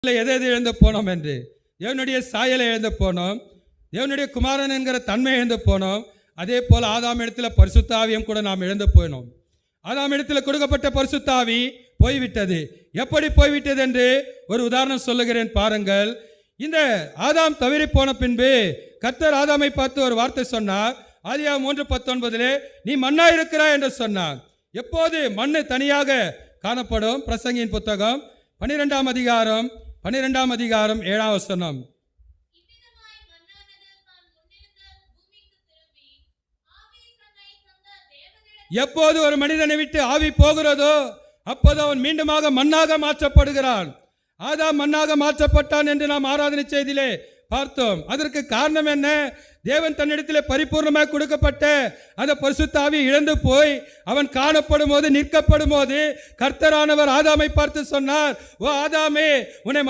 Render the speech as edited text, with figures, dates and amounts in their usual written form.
எதை இழந்து போனோம் என்று தேவனுடைய சாயலை இழந்து போனோம், தேவனுடைய குமாரன் என்கிற தன்மை இழந்து போனோம். அதே போல் ஆதாம் இடத்துல பரிசுத்த ஆவியும் கூட நாம் இழந்து போனோம். ஆதாம் இடத்துல கொடுக்கப்பட்ட பரிசுத்த ஆவி போய்விட்டது. எப்படி போய்விட்டது என்று ஒரு உதாரணம் சொல்லுகிறேன் பாருங்கள். இந்த ஆதாம் தவறி போன பின்பு கர்த்தர் ஆதாமை பார்த்து ஒரு வார்த்தை சொன்னார். ஆதியாகமம் 3:19 நீ மண்ணா இருக்கிறாய் என்று சொன்னார். எப்போது மண்ணு தனியாக காணப்படும்? பிரசங்கியின் புத்தகம் 12ஆம் அதிகாரம் 7ஆம் வசனம். எப்போது ஒரு மனிதனை விட்டு ஆவி போகிறதோ அப்போது அவன் மீண்டுமாக மண்ணாக மாற்றப்படுகிறான். ஆதாம் மண்ணாக மாற்றப்பட்டான் என்று நாம் ஆராதனை செய்தியிலே பார்த்தோம். அதற்கு காரணம் என்ன? தேவன் தன்னிடத்தில் பரிபூர்ணமாக கொடுக்கப்பட்ட அந்த பரிசுத்த ஆவி இழந்து போய் அவன் காணப்படும் போது, நிற்கப்படும் போது கர்த்தரானவர் ஆதாமை பார்த்து சொன்னார், ஓ ஆதாமே, உன்னை